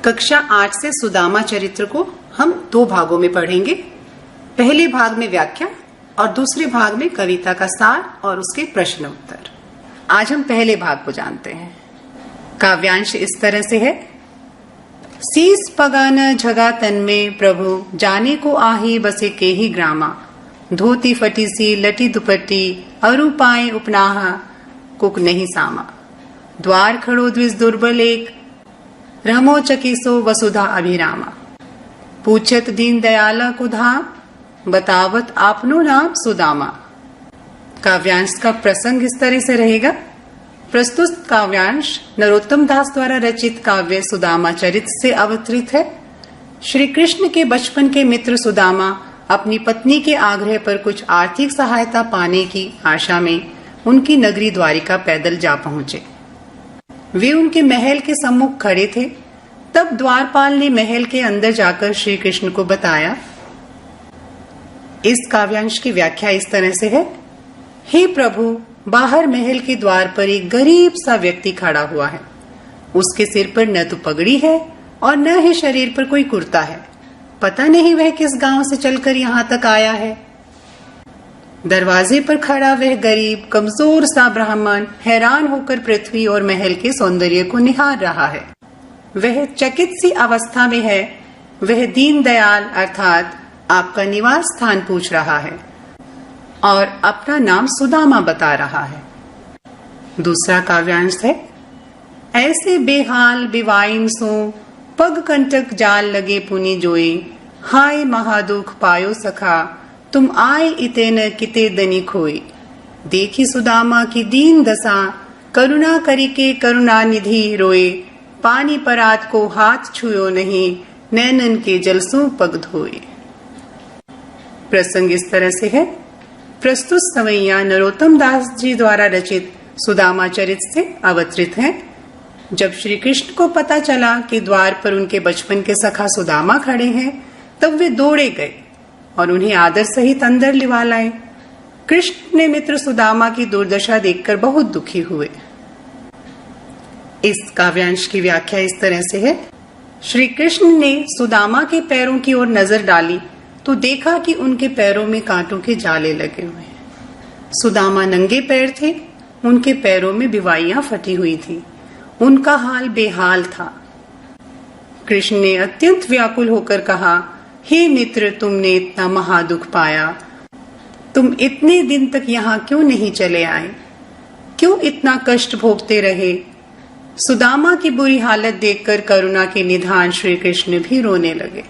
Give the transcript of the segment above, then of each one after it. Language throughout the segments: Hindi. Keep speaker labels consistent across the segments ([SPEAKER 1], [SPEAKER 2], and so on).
[SPEAKER 1] कक्षा 8 से सुदामा चरित्र को हम 2 भागों में पढ़ेंगे। पहले भाग में व्याख्या और दूसरे भाग में कविता का सार और उसके प्रश्न उत्तर। आज हम पहले भाग को जानते हैं। काव्यांश इस तरह से है। सीस पगान झगा तन में प्रभु जाने को आही बसे के ही ग्रामा, धोती फटी सी लटी दुपट्टी अरु पाए उपनाहा कुक नहीं सामा, द्वार खड़ो द्विज दुर्बल एक रमो चकिसो वसुधा अभिरामा, पूछत दीन दयाला कुधाम बतावत आपनो नाम सुदामा। काव्यांश का प्रसंग इस तरह से रहेगा। प्रस्तुत काव्यांश नरोत्तम दास द्वारा रचित काव्य सुदामा चरित्र से अवतरित है। श्री कृष्ण के बचपन के मित्र सुदामा अपनी पत्नी के आग्रह पर कुछ आर्थिक सहायता पाने की आशा में उनकी नगरी द्वारिका पैदल जा पहुंचे। वे उनके महल के सम्मुख खड़े थे। तब द्वारपाल ने महल के अंदर जाकर श्री कृष्ण को बताया। इस काव्यांश की व्याख्या इस तरह से है। हे प्रभु, बाहर महल के द्वार पर एक गरीब सा व्यक्ति खड़ा हुआ है। उसके सिर पर न तो पगड़ी है और न ही शरीर पर कोई कुर्ता है। पता नहीं वह किस गांव से चलकर यहाँ तक आया है। दरवाजे पर खड़ा वह गरीब कमजोर सा ब्राह्मण हैरान होकर पृथ्वी और महल के सौंदर्य को निहार रहा है। वह चकित सी अवस्था में है। वह दीन दयाल अर्थात आपका निवास स्थान पूछ रहा है और अपना नाम सुदामा बता रहा है। दूसरा काव्यांश है। ऐसे बेहाल बिवाइन सो पग कंटक जाल लगे पुनि जोए, हाय महादुख पायो सखा तुम आए इते न किते दनी खोई, देखी सुदामा की दीन दशा करुणा करी के करुणा निधि रोए, पानी परात को हाथ छुयो नहीं नैनन के जलसों पग धोए। प्रसंग इस तरह से है। प्रस्तुत सवैया नरोत्तम दास जी द्वारा रचित सुदामा चरित्र से अवतरित है। जब श्री कृष्ण को पता चला कि द्वार पर उनके बचपन के सखा सुदामा खड़े हैं, तब वे दौड़े गए और उन्हें आदर सहित अंदर लिवा लाए। कृष्ण ने मित्र सुदामा की दुर्दशा देखकर बहुत दुखी हुए। इस काव्यांश की व्याख्या इस तरह से है। श्री कृष्ण ने सुदामा के पैरों की ओर नजर डाली तो देखा कि उनके पैरों में कांटों के जाले लगे हुए हैं। सुदामा नंगे पैर थे। उनके पैरों में बिवाइयां फटी हुई थी। उनका हाल बेहाल था। कृष्ण ने अत्यंत व्याकुल होकर कहा, हे मित्र, तुमने इतना महादुख पाया। तुम इतने दिन तक यहाँ क्यों नहीं चले आए? क्यों इतना कष्ट भोगते रहे? सुदामा की बुरी हालत देखकर करुणा के निधान श्री कृष्ण भी रोने लगे।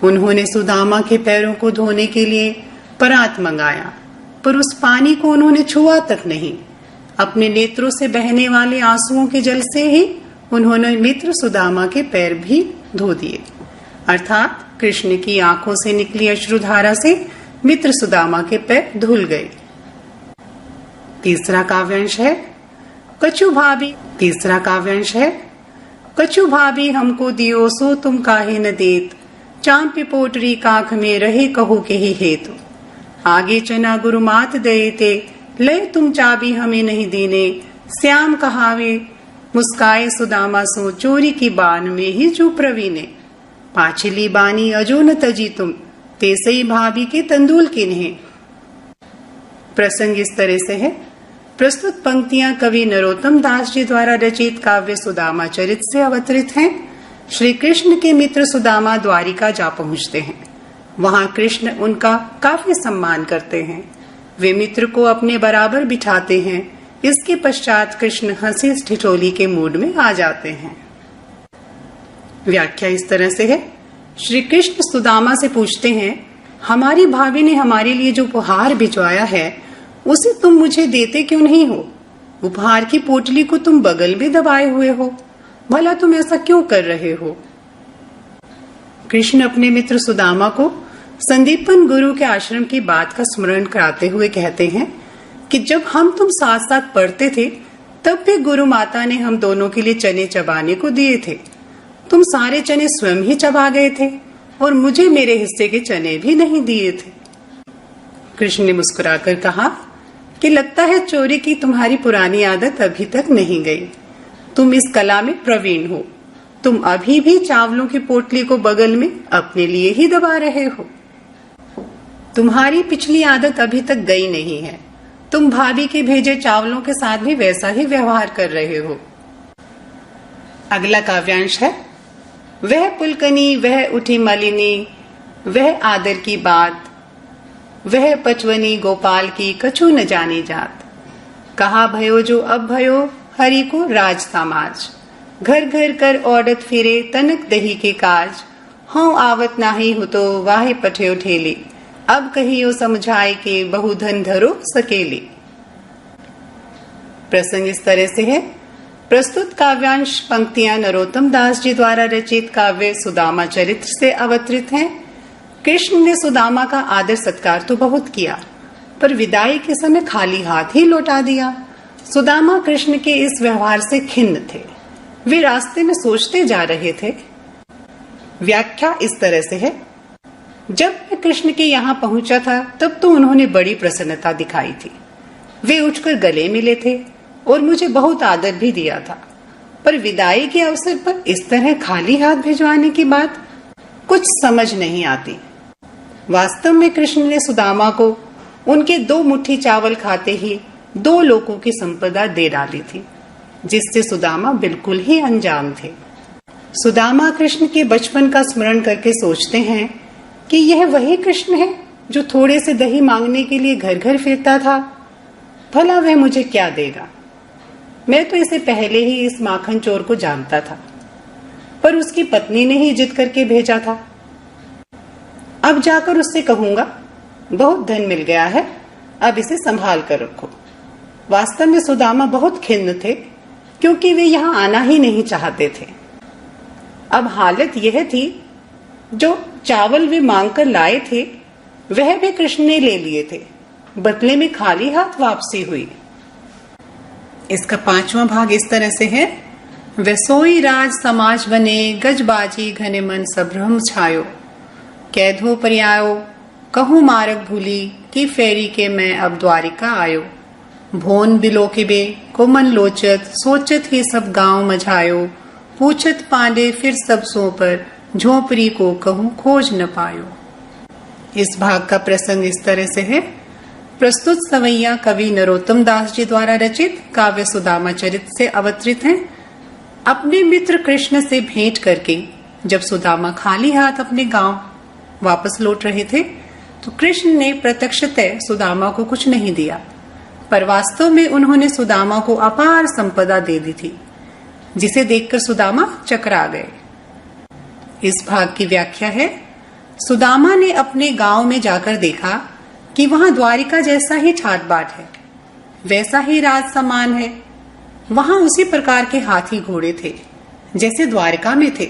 [SPEAKER 1] उन्होंने सुदामा के पैरों को धोने के लिए परात मंगाया, पर उस पानी को उन्होंने छुआ तक नहीं। अपने नेत्रों से बहने वाले आंसुओं के जल से ही उन्होंने मित्र सुदामा के पैर भी धो दिए। अर्थात कृष्ण की आंखों से निकली अश्रुधारा से मित्र सुदामा के पैर धुल गए। तीसरा काव्यांश है। कछु भाभी हमको दियो सो तुम काहे न देत, चांपी पोटरी काख में रहे कहो के ही हेतु, आगे चना गुरु मात दये ते ले तुम चाबी हमें नहीं दीने, श्याम कहावे मुस्काए सुदामा सो चोरी की बान में ही चुप प्रवीणे, पाछली बानी अजो न तजी तुम तेसई भाभी के तंदूल किन्हे। प्रसंग इस तरह से है। प्रस्तुत पंक्तियां कवि नरोत्तम दास जी द्वारा रचित काव्य सुदामा चरित्र से अवतरित हैं। श्री कृष्ण के मित्र सुदामा द्वारिका जा पहुंचते हैं। वहां कृष्ण उनका काफी सम्मान करते हैं। वे मित्र को अपने बराबर बिठाते हैं। इसके पश्चात कृष्ण हंसी ठिठोली के मूड में आ जाते हैं। व्याख्या इस तरह से है। श्री कृष्ण सुदामा से पूछते हैं, हमारी भाभी ने हमारे लिए जो उपहार भिजवाया है उसे तुम मुझे देते क्यों नहीं हो? उपहार की पोटली को तुम बगल में दबाए हुए हो। भला तुम ऐसा क्यों कर रहे हो? कृष्ण अपने मित्र सुदामा को संदीपन गुरु के आश्रम की बात का स्मरण कराते हुए कहते हैं कि जब हम तुम साथ साथ पढ़ते थे तब भी गुरु माता ने हम दोनों के लिए चने चबाने को दिए थे। तुम सारे चने स्वयं ही चबा गए थे और मुझे मेरे हिस्से के चने भी नहीं दिए थे। कृष्ण ने मुस्कुराकर कहा कि लगता है चोरी की तुम्हारी पुरानी आदत अभी तक नहीं गई। तुम इस कला में प्रवीण हो तुम अभी भी चावलों की पोटली को बगल में अपने लिए ही दबा रहे हो। तुम्हारी पिछली आदत अभी तक गई नहीं है। तुम भाभी के भेजे चावलों के साथ भी वैसा ही व्यवहार कर रहे हो। अगला काव्यांश है, वह पुलकनी वह उठी मलिनी, वह आदर की बात, वह पचवनी गोपाल की कछु न जानी जात। कहा भयो जो अब भयो हरि को राज समाज, घर घर कर औरत फिरे तनक दही के काज। हाँ आवत नाही हो तो वाहे पठ्यो ठेली, अब कहियो समझाए के बहुधन धरो सकेली। प्रसंग इस तरह से है। प्रस्तुत काव्यांश पंक्तियां नरोत्तम दास जी द्वारा रचित काव्य सुदामा चरित्र से अवतरित हैं। कृष्ण ने सुदामा का आदर सत्कार तो बहुत किया, पर विदाई के समय खाली हाथ ही लौटा दिया। सुदामा कृष्ण के इस व्यवहार से खिन्न थे। वे रास्ते में सोचते जा रहे थे। व्याख्या इस तरह से है, जब मैं कृष्ण के यहाँ पहुंचा था तब तो उन्होंने बड़ी प्रसन्नता दिखाई थी। वे उठकर गले मिले थे और मुझे बहुत आदर भी दिया था, पर विदाई के अवसर पर इस तरह खाली हाथ भिजवाने की बात कुछ समझ नहीं आती। वास्तव में कृष्ण ने सुदामा को उनके 2 मुट्ठी चावल खाते ही 2 लोगों की संपदा दे डाली थी, जिससे सुदामा बिल्कुल ही अनजान थे। सुदामा कृष्ण के बचपन का स्मरण करके सोचते हैं कि यह वही कृष्ण है जो थोड़े से दही मांगने के लिए घर घर फिरता था। भला वह मुझे क्या देगा? मैं तो इसे पहले ही इस माखन चोर को जानता था, पर उसकी पत्नी ने ही जिद करके भेजा था। अब जाकर उससे कहूंगा, बहुत धन मिल गया है, अब इसे संभाल कर रखो। वास्तव में सुदामा बहुत खिन्न थे, क्योंकि वे यहाँ आना ही नहीं चाहते थे। अब हालत यह थी, जो चावल वे मांगकर लाए थे वह भी कृष्ण ने ले लिए थे। बदले में खाली हाथ वापसी हुई। इसका 5वां भाग इस तरह से है, वैसोई राज समाज बने, गजबाजी घने मन संभ्रम छायो। कैधो परियायो कहूँ मार्ग भूली, की फेरी के मैं अब द्वारिका आयो। भोन बिलोकिबे को मन लोचत, सोचत ही सब गांव मझायो। पूछत पांडे फिर सब सो पर, झोपड़ी को कहूँ खोज न पायो। इस भाग का प्रसंग इस तरह से है। प्रस्तुत सवैया कवि नरोत्तम दास जी द्वारा रचित काव्य सुदामा चरित्र से अवतरित हैं। अपने मित्र कृष्ण से भेंट करके जब सुदामा खाली हाथ अपने गांव वापस लौट रहे थे, तो कृष्ण ने प्रत्यक्षतः सुदामा को कुछ नहीं दिया, पर वास्तव में उन्होंने सुदामा को अपार संपदा दे दी थी, जिसे देखकर सुदामा चकरा गए। इस भाग की व्याख्या है, सुदामा ने अपने गांव में जाकर देखा कि वहां द्वारिका जैसा ही ठाट बाट है, वैसा ही राज समान है। वहां उसी प्रकार के हाथी घोड़े थे जैसे द्वारिका में थे।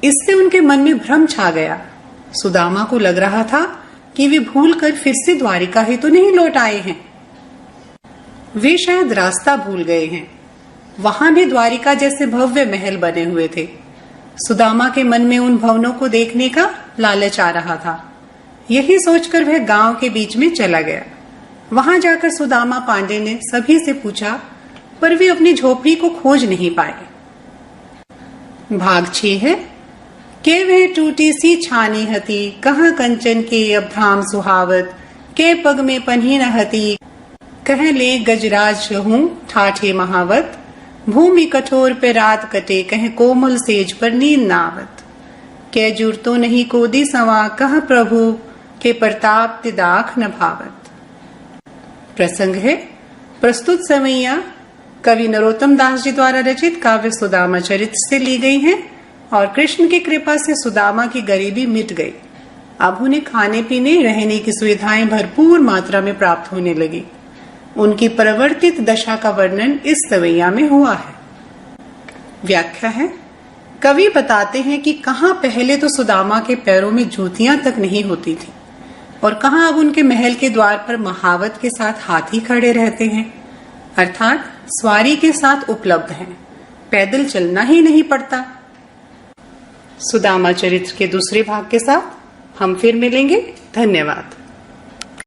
[SPEAKER 1] इससे उनके मन में भ्रम छा गया। सुदामा को लग रहा था कि वे भूलकर फिर से द्वारिका ही तो नहीं लौट आए हैं। वे शायद रास्ता भूल गए हैं। वहां भी द्वारिका जैसे भव्य महल बने हुए थे। सुदामा के मन में उन भवनों को देखने का लालच आ रहा था। यही सोचकर वह गांव के बीच में चला गया। वहां जाकर सुदामा पांडे ने सभी से पूछा, पर वे अपनी झोपड़ी को खोज नहीं पाए। भाग 6 है, के वह टूटी सी छानी हती, कहाँ कंचन के अब धाम सुहावत। के पग में पन्ही न हती, कह ले गजराज रहूं ठाठे महावत। भूमि कठोर पे रात कटे, कह कोमल सेज पर नींद नावत। के जुर तो नहीं कोदी सवा, कह प्रभु के प्रताप तिदाख न भावत। प्रसंग है, प्रस्तुत सवैया कवि नरोत्तम दास जी द्वारा रचित काव्य सुदामा चरित्र से ली गई हैं और कृष्ण की कृपा से सुदामा की गरीबी मिट गई। अब उन्हें खाने पीने रहने की सुविधाएं भरपूर मात्रा में प्राप्त होने लगी। उनकी परिवर्तित दशा का वर्णन इस सवैया में हुआ है। व्याख्या है, कवि बताते हैं कि कहाँ पहले तो सुदामा के पैरों में जूतियां तक नहीं होती थी और कहाँ अब उनके महल के द्वार पर महावत के साथ हाथी खड़े रहते हैं, अर्थात सवारी के साथ उपलब्ध हैं। पैदल चलना ही नहीं पड़ता। सुदामा चरित्र के दूसरे भाग के साथ हम फिर मिलेंगे। धन्यवाद।